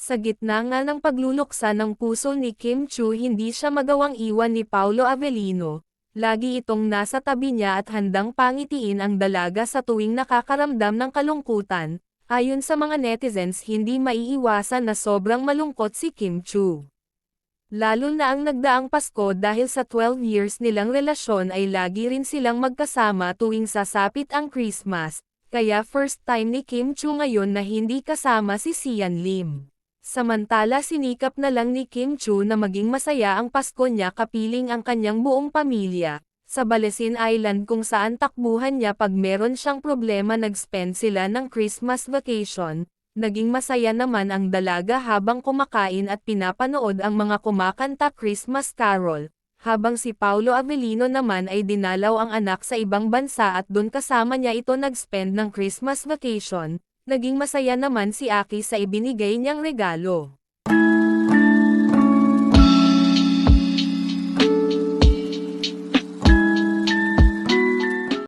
Sa gitna nga ng pagluluksa ng puso ni Kim Chu, hindi siya magawang iwan ni Paolo Avellino. Lagi itong nasa tabi niya at handang pangitiin ang dalaga sa tuwing nakakaramdam ng kalungkutan. Ayon sa mga netizens, hindi maiiwasan na sobrang malungkot si Kim Chu. Lalo na ang nagdaang Pasko dahil sa 12 years nilang relasyon ay lagi rin silang magkasama tuwing sasapit ang Christmas, kaya first time ni Kim Chu ngayon na hindi kasama si Sian Lim. Samantala sinikap na lang ni Kim Chu na maging masaya ang Pasko niya kapiling ang kanyang buong pamilya. Sa Balesin Island kung saan takbuhan niya pag meron siyang problema, nag-spend sila ng Christmas vacation. Naging masaya naman ang dalaga habang kumakain at pinapanood ang mga kumakanta Christmas Carol, habang si Paolo Avellino naman ay dinalaw ang anak sa ibang bansa at doon kasama niya ito nag-spend ng Christmas vacation. Naging masaya naman si Aki sa ibinigay niyang regalo.